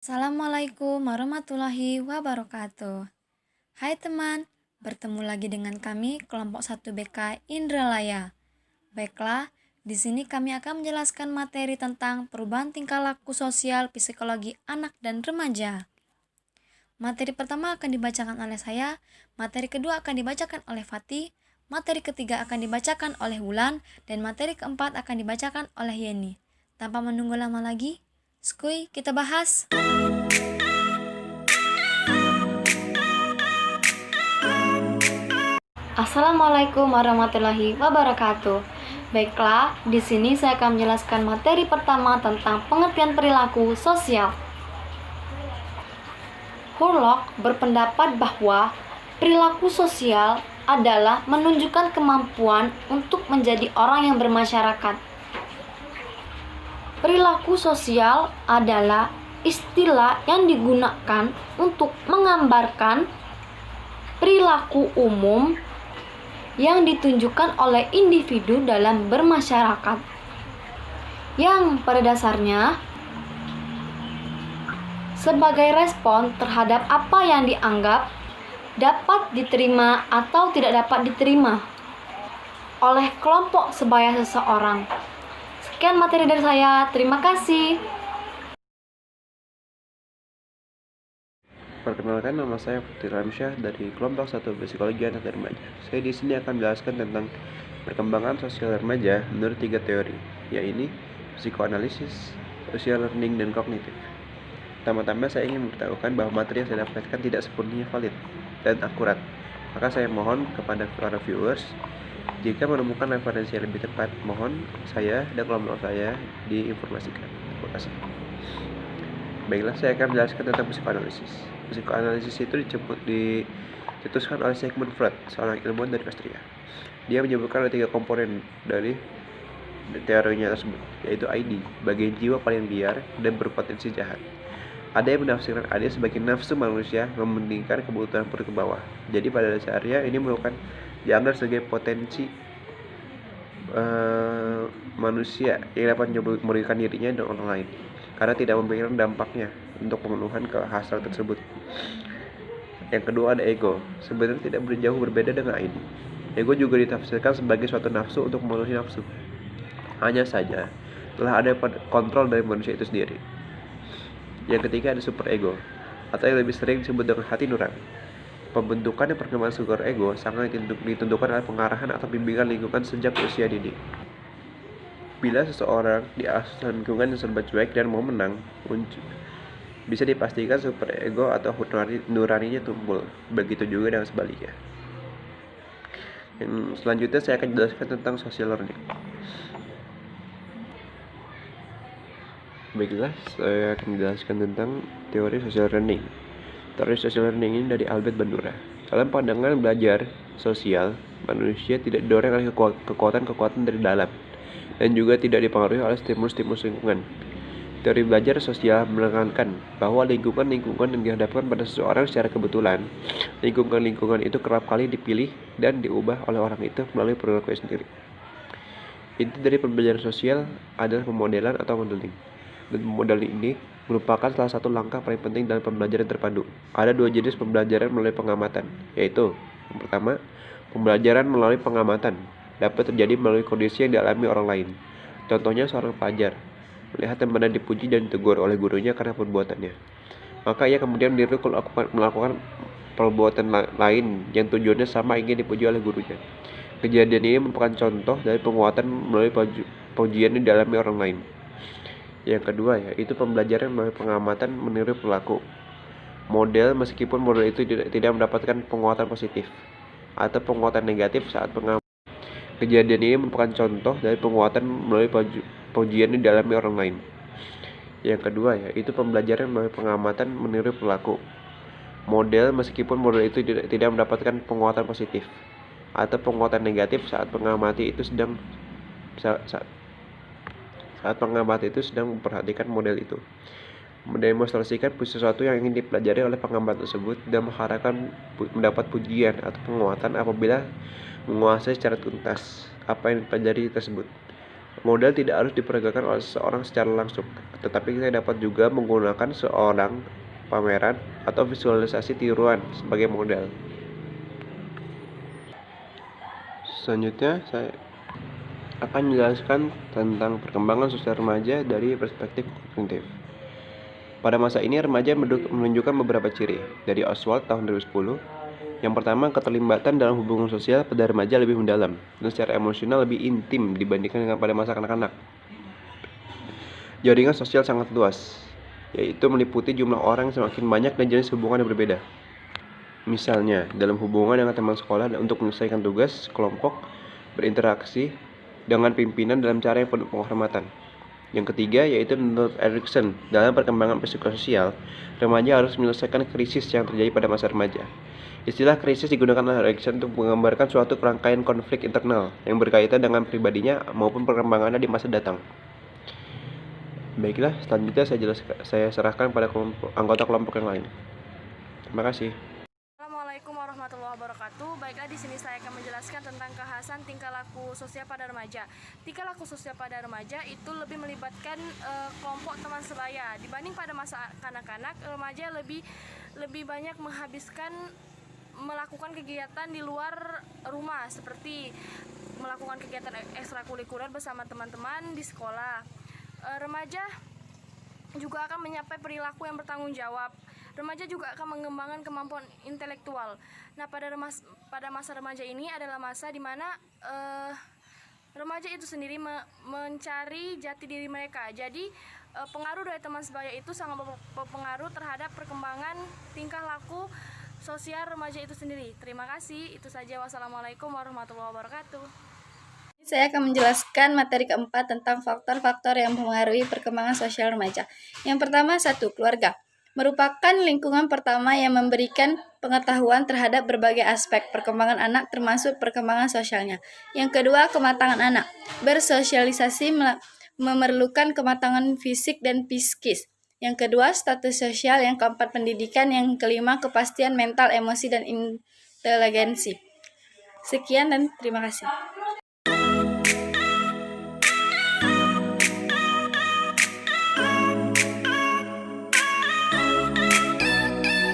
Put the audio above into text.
Assalamualaikum warahmatullahi wabarakatuh. Hai teman, bertemu lagi dengan kami kelompok 1 BK Indralaya. Baiklah, di sini kami akan menjelaskan materi tentang perubahan tingkah laku sosial psikologi anak dan remaja. Materi pertama akan dibacakan oleh saya, materi kedua akan dibacakan oleh Fatih, materi ketiga akan dibacakan oleh Wulan, dan materi keempat akan dibacakan oleh Yeni. Tanpa menunggu lama lagi, skuy kita bahas. Assalamualaikum warahmatullahi wabarakatuh. Baiklah, di sini saya akan menjelaskan materi pertama tentang pengertian perilaku sosial. Hurlock berpendapat bahwa perilaku sosial adalah menunjukkan kemampuan untuk menjadi orang yang bermasyarakat. Perilaku sosial adalah istilah yang digunakan untuk menggambarkan perilaku umum yang ditunjukkan oleh individu dalam bermasyarakat, yang pada dasarnya sebagai respon terhadap apa yang dianggap dapat diterima atau tidak dapat diterima oleh kelompok sebaya seseorang. Sekian materi dari saya, terima kasih. Perkenalkan, nama saya Putri Ramsyah dari kelompok 1 Psikologi Anak dan Remaja. Saya di sini akan menjelaskan tentang perkembangan sosial remaja menurut 3 teori, yaitu psikoanalisis, social learning, dan kognitif. Pertama-tama saya ingin memberitahukan bahwa materi yang saya dapatkan tidak sepenuhnya valid dan akurat. Maka saya mohon kepada para viewers, jika menemukan referensi yang lebih tepat, mohon saya dan kelompok saya diinformasikan. Terima kasih. Baiklah, saya akan menjelaskan tentang psikoanalisis. Psikoanalisis itu dicetuskan oleh Sigmund Freud, seorang ilmuwan dari Austria. Dia menyebutkan ada 3 komponen dari teorinya tersebut, yaitu ID, bagian jiwa paling liar dan berpotensi jahat. Ada yang menafsirkan ID sebagai nafsu manusia mementingkan kebutuhan perut ke bawah. Jadi pada dasarnya ini merupakan dianggap sebagai potensi manusia yang dapat merugikan dirinya dan orang lain, karena tidak memikirkan dampaknya untuk pemenuhan ke hasrat tersebut. Yang kedua ada ego, sebenarnya tidak jauh berbeda dengan ID. Ego juga ditafsirkan sebagai suatu nafsu untuk memenuhi nafsu. Hanya saja telah ada kontrol dari manusia itu sendiri. Yang ketiga ada super ego, atau yang lebih sering disebut dengan hati nurani. Pembentukan dan perkembangan super ego sangat ditentukan oleh pengarahan atau bimbingan lingkungan sejak usia dini. Bila seseorang diasuh lingkungan yang serba cuek dan mau menang, bisa dipastikan super ego atau nuraninya tumbuh. Begitu juga dengan sebaliknya. Dan selanjutnya saya akan jelaskan tentang social learning. Baiklah, saya akan menjelaskan tentang teori social learning. Teori social learning ini dari Albert Bandura. Dalam pandangan belajar sosial, manusia tidak didorong oleh kekuatan-kekuatan dari dalam, dan juga tidak dipengaruhi oleh stimulus-stimulus lingkungan. Teori belajar sosial menekankan bahwa lingkungan-lingkungan yang dihadapkan pada seseorang secara kebetulan, lingkungan-lingkungan itu kerap kali dipilih dan diubah oleh orang itu melalui perilaku sendiri. Inti dari pembelajaran sosial adalah pemodelan atau modeling. Dan pemodeling ini merupakan salah satu langkah paling penting dalam pembelajaran terpadu. Ada 2 jenis pembelajaran melalui pengamatan, yaitu yang pertama, pembelajaran melalui pengamatan dapat terjadi melalui kondisi yang dialami orang lain. Contohnya seorang pelajar melihat temannya dipuji dan ditegur oleh gurunya karena perbuatannya. Maka ia kemudian meniru melakukan perbuatan lain yang tujuannya sama, ingin dipuji oleh gurunya. Kejadian ini merupakan contoh dari penguatan melalui pujian yang dialami orang lain. Yang kedua yaitu pembelajaran melalui pengamatan meniru perilaku model, meskipun model itu tidak mendapatkan penguatan positif atau penguatan negatif saat pengamatan. Kejadian ini merupakan contoh dari penguatan melalui pujian yang dialami orang lain. Yang kedua yaitu pembelajaran melalui pengamatan meniru perilaku model, meskipun model itu tidak mendapatkan penguatan positif atau penguatan negatif saat pengamati itu sedang memperhatikan model itu, mendemonstrasikan sesuatu yang ingin dipelajari oleh pengambat tersebut dan mengharapkan mendapat pujian atau penguatan apabila menguasai secara tuntas apa yang dipelajari tersebut. Modal tidak harus diperagakan oleh seseorang secara langsung, tetapi kita dapat juga menggunakan seorang pameran atau visualisasi tiruan sebagai modal. Selanjutnya, saya akan menjelaskan tentang perkembangan sosial remaja dari perspektif kognitif. Pada masa ini, remaja menunjukkan beberapa ciri. Dari Oswald tahun 2010, yang pertama, keterlibatan dalam hubungan sosial pada remaja lebih mendalam dan secara emosional lebih intim dibandingkan dengan pada masa kanak-kanak. Jaringan sosial sangat luas, yaitu meliputi jumlah orang yang semakin banyak dan jenis hubungan yang berbeda. Misalnya, dalam hubungan dengan teman sekolah untuk menyelesaikan tugas kelompok, berinteraksi dengan pimpinan dalam cara yang penuh penghormatan. Yang ketiga, yaitu menurut Erikson, dalam perkembangan psikososial, remaja harus menyelesaikan krisis yang terjadi pada masa remaja. Istilah krisis digunakan oleh Erikson untuk menggambarkan suatu rangkaian konflik internal yang berkaitan dengan pribadinya maupun perkembangannya di masa datang. Baiklah, selanjutnya saya serahkan pada anggota kelompok yang lain. Terima kasih. Assalamualaikum warahmatullahi wabarakatuh. Baiklah, di sini saya akan menjelaskan tentang kekhasan tingkah laku sosial pada remaja. Tingkah laku sosial pada remaja itu lebih melibatkan kelompok teman sebaya dibanding pada masa kanak-kanak. Remaja lebih banyak melakukan kegiatan di luar rumah, seperti melakukan kegiatan ekstrakurikuler bersama teman-teman di sekolah. Remaja juga akan mencapai perilaku yang bertanggung jawab. Remaja juga akan mengembangkan kemampuan intelektual. Nah, pada masa remaja ini adalah masa di mana remaja itu sendiri mencari jati diri mereka. Jadi pengaruh dari teman sebaya itu sangat berpengaruh terhadap perkembangan tingkah laku sosial remaja itu sendiri. Terima kasih. Itu saja. Wassalamualaikum warahmatullahi wabarakatuh. Saya akan menjelaskan materi keempat tentang faktor-faktor yang mempengaruhi perkembangan sosial remaja. Yang pertama, keluarga. Merupakan lingkungan pertama yang memberikan pengetahuan terhadap berbagai aspek perkembangan anak termasuk perkembangan sosialnya. Yang kedua, kematangan anak. Bersosialisasi memerlukan kematangan fisik dan psikis. Yang kedua, status sosial. Yang keempat, pendidikan. Yang kelima, kepastian mental, emosi, dan inteligensi. Sekian dan terima kasih.